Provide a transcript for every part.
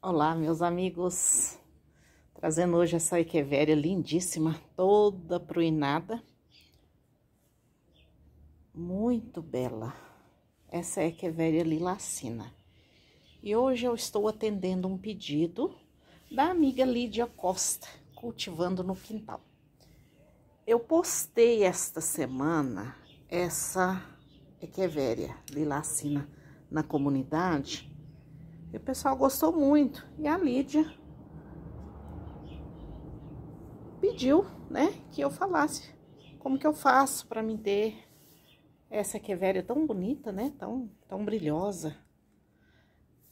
Olá, meus amigos, trazendo hoje essa echeveria lindíssima, toda pruinada, muito bela. Essa é a echeveria lilacina. E hoje eu estou atendendo um pedido da amiga Lídia Costa, cultivando no quintal. Eu postei esta semana essa echeveria lilacina na comunidade. E o pessoal gostou muito. E a Lídia pediu, né, que eu falasse como que eu faço para mim ter essa echeveria tão bonita, né, tão brilhosa,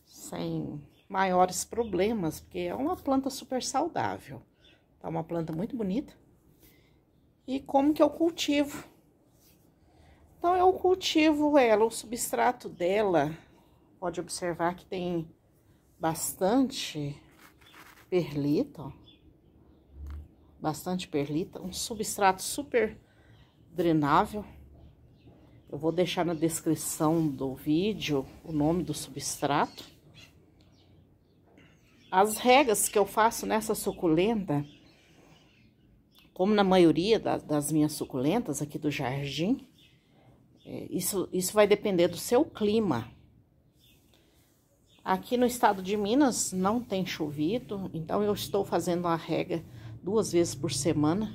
sem maiores problemas, porque é uma planta super saudável. Tá uma planta muito bonita. E como que eu cultivo? Então, eu cultivo ela, o substrato dela, pode observar que tem bastante perlita, ó. Bastante perlita, um substrato super drenável. Eu vou deixar na descrição do vídeo o nome do substrato. As regas que eu faço nessa suculenta, como na maioria das minhas suculentas aqui do jardim, isso vai depender do seu clima. Aqui no estado de Minas não tem chovido, então eu estou fazendo a rega 2 vezes por semana.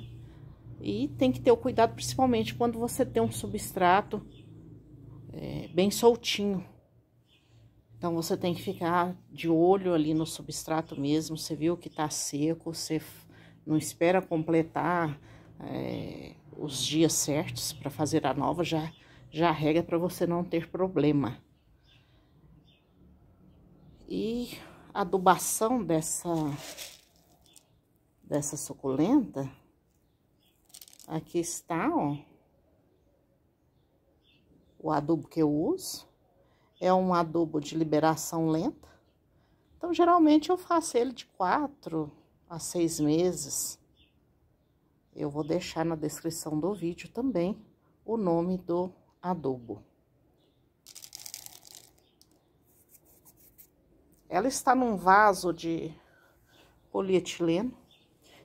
E tem que ter o cuidado, principalmente quando você tem um substrato bem soltinho. Então, você tem que ficar de olho ali no substrato mesmo. Você viu que tá seco, você não espera completar os dias certos para fazer a nova, já rega para você não ter problema. E a adubação dessa suculenta, aqui está, ó, o adubo que eu uso. É um adubo de liberação lenta. Então, geralmente, eu faço ele de 4 a 6 meses. Eu vou deixar na descrição do vídeo também o nome do adubo. Ela está num vaso de polietileno.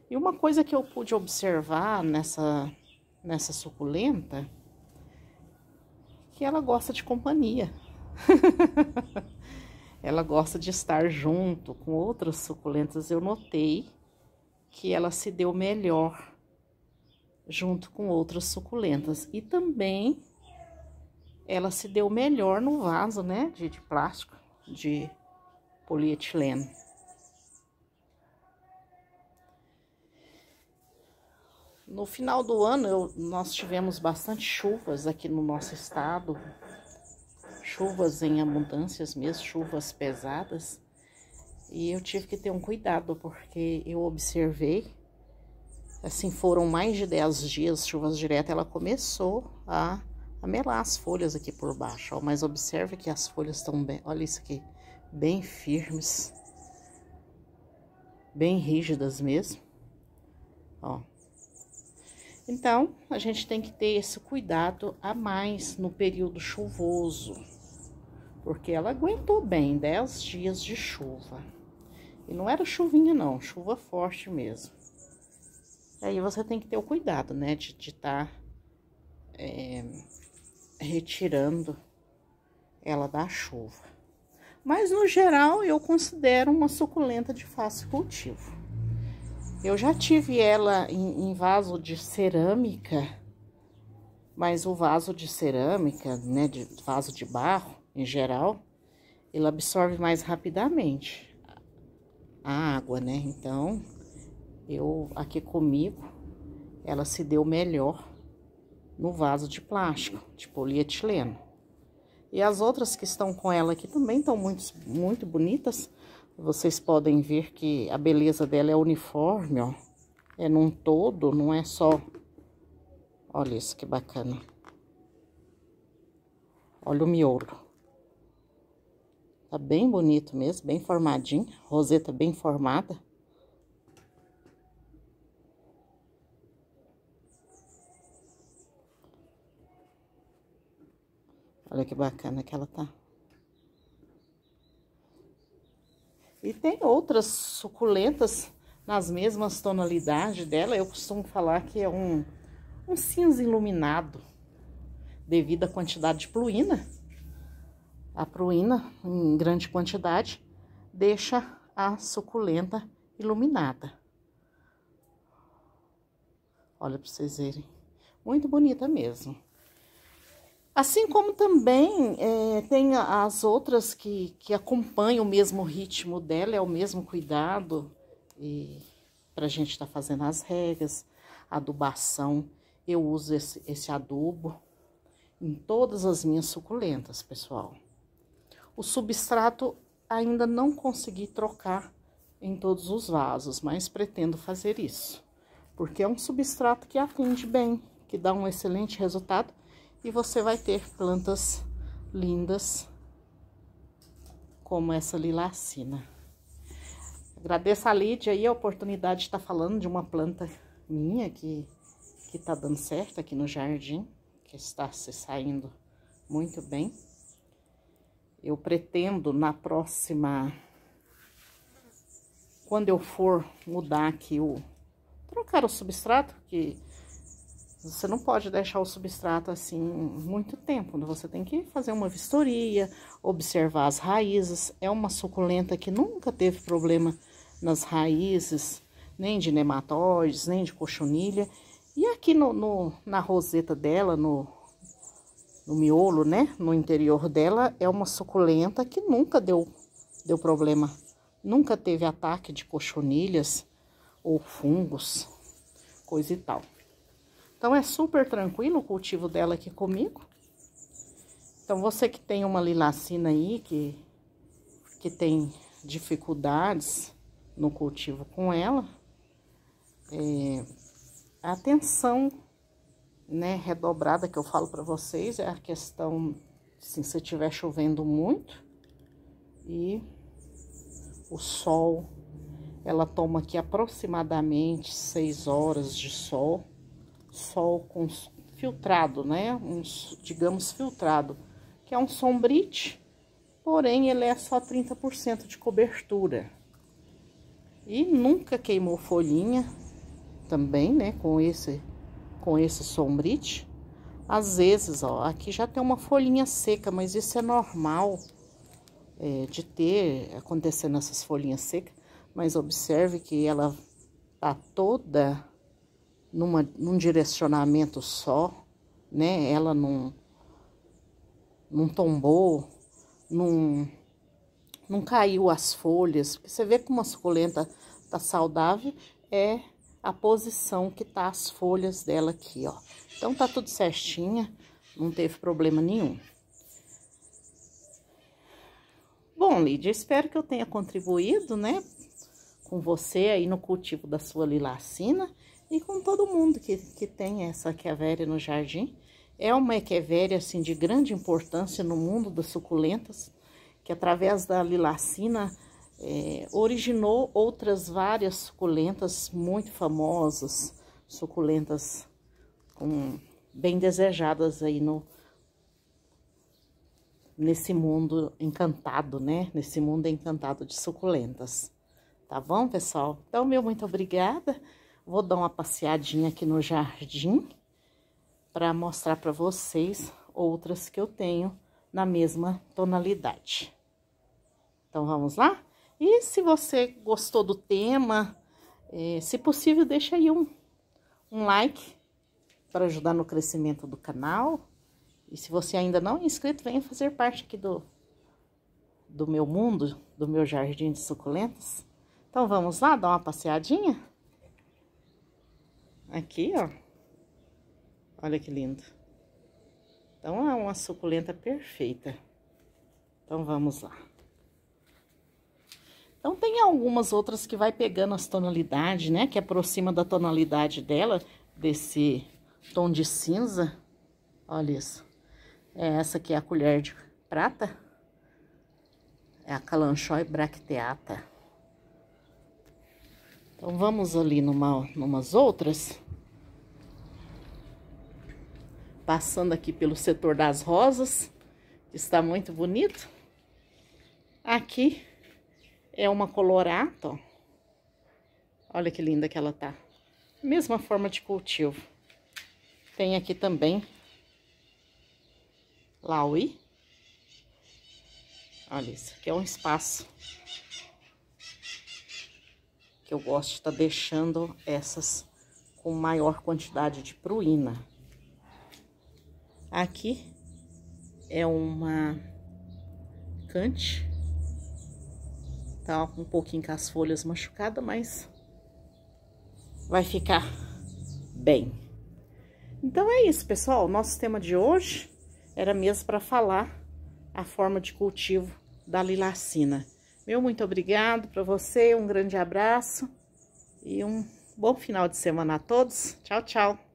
E uma coisa que eu pude observar nessa suculenta, que ela gosta de companhia. Ela gosta de estar junto com outras suculentas. Eu notei que ela se deu melhor junto com outras suculentas. E também ela se deu melhor no vaso, né, de plástico, de polietileno. No final do ano, nós tivemos bastante chuvas aqui no nosso estado. Chuvas em abundâncias mesmo, chuvas pesadas. E eu tive que ter um cuidado, porque eu observei, assim, foram mais de 10 dias, chuvas diretas, ela começou a melar as folhas aqui por baixo, ó. Mas observe que as folhas estão bem, olha isso aqui, bem firmes, bem rígidas mesmo, ó. Então, a gente tem que ter esse cuidado a mais no período chuvoso, porque ela aguentou bem 10 dias de chuva. E não era chuvinha não, chuva forte mesmo. Aí você tem que ter o cuidado, né, de estar retirando ela da chuva. Mas no geral eu considero uma suculenta de fácil cultivo. Eu já tive ela em vaso de cerâmica, mas o vaso de cerâmica, né, de vaso de barro em geral, ele absorve mais rapidamente a água, né? Então, aqui comigo, ela se deu melhor no vaso de plástico, de polietileno. E as outras que estão com ela aqui também estão muito bonitas. Vocês podem ver que a beleza dela é uniforme, ó. É num todo, não é só... Olha isso que bacana. Olha o miolo. Tá bem bonito mesmo, bem formadinho. Roseta bem formada. Olha que bacana que ela tá. E tem outras suculentas nas mesmas tonalidades dela. Eu costumo falar que é um cinza iluminado, devido à quantidade de pruína. A pruína, em grande quantidade, deixa a suculenta iluminada. Olha para vocês verem. Muito bonita mesmo. Assim como também tem as outras que acompanham o mesmo ritmo dela, é o mesmo cuidado. E pra gente estar fazendo as regas, adubação, eu uso esse adubo em todas as minhas suculentas, pessoal. O substrato ainda não consegui trocar em todos os vasos, mas pretendo fazer isso. Porque é um substrato que atende bem, que dá um excelente resultado. E você vai ter plantas lindas, como essa lilacina. Agradeço a Lídia aí a oportunidade de estar falando de uma planta minha que tá dando certo aqui no jardim, que está se saindo muito bem. Eu pretendo na próxima, quando eu for mudar aqui trocar o substrato, que você não pode deixar o substrato assim muito tempo, você tem que fazer uma vistoria, observar as raízes. É uma suculenta que nunca teve problema nas raízes, nem de nematóides, nem de cochonilha. E aqui na roseta dela, no miolo, né, no interior dela, é uma suculenta que nunca deu problema. Nunca teve ataque de cochonilhas ou fungos, coisa e tal. Então, é super tranquilo o cultivo dela aqui comigo. Então, você que tem uma lilacina aí, que tem dificuldades no cultivo com ela, a atenção, né, redobrada que eu falo para vocês é a questão, assim, se estiver chovendo muito e o sol, ela toma aqui aproximadamente 6 horas de sol com filtrado, né, digamos filtrado, que é um sombrite, porém ele é só 30% de cobertura. E nunca queimou folhinha também, né, com esse sombrite. Às vezes, ó, aqui já tem uma folhinha seca, mas isso é normal de ter acontecendo essas folhinhas secas. Mas observe que ela tá toda num direcionamento só, né? Ela não tombou, não caiu as folhas. Porque você vê que uma suculenta tá saudável, é a posição que tá as folhas dela aqui, ó. Então, tá tudo certinha, não teve problema nenhum. Bom, Lídia, espero que eu tenha contribuído, né, com você aí no cultivo da sua lilacina e com todo mundo que tem essa echeveria no jardim. É uma echeveria, assim, de grande importância no mundo das suculentas, que através da lilacina originou outras várias suculentas muito famosas, suculentas bem desejadas aí nesse mundo encantado, né? Nesse mundo encantado de suculentas. Tá bom, pessoal? Então, muito obrigada. Vou dar uma passeadinha aqui no jardim para mostrar para vocês outras que eu tenho na mesma tonalidade. Então, vamos lá? E se você gostou do tema, se possível, deixa aí um like para ajudar no crescimento do canal. E se você ainda não é inscrito, venha fazer parte aqui do meu mundo, do meu jardim de suculentas. Então, vamos lá dar uma passeadinha? Aqui, ó. Olha que lindo. Então, é uma suculenta perfeita. Então, vamos lá. Então, tem algumas outras que vai pegando as tonalidades, né? Que aproxima da tonalidade dela, desse tom de cinza. Olha isso. Essa aqui é a colher de prata. É a Kalanchoe bracteata. Então, vamos ali numas outras. Passando aqui pelo setor das rosas, que está muito bonito. Aqui é uma colorata, ó. Olha que linda que ela tá. Mesma forma de cultivo. Tem aqui também Laui. Olha, isso aqui é um espaço que eu gosto de estar deixando essas com maior quantidade de pruína. Aqui é uma cante. Tá um pouquinho com as folhas machucadas, mas vai ficar bem. Então é isso, pessoal. Nosso tema de hoje era mesmo para falar a forma de cultivo da lilacina. Meu muito obrigado para você, um grande abraço e um bom final de semana a todos. Tchau, tchau.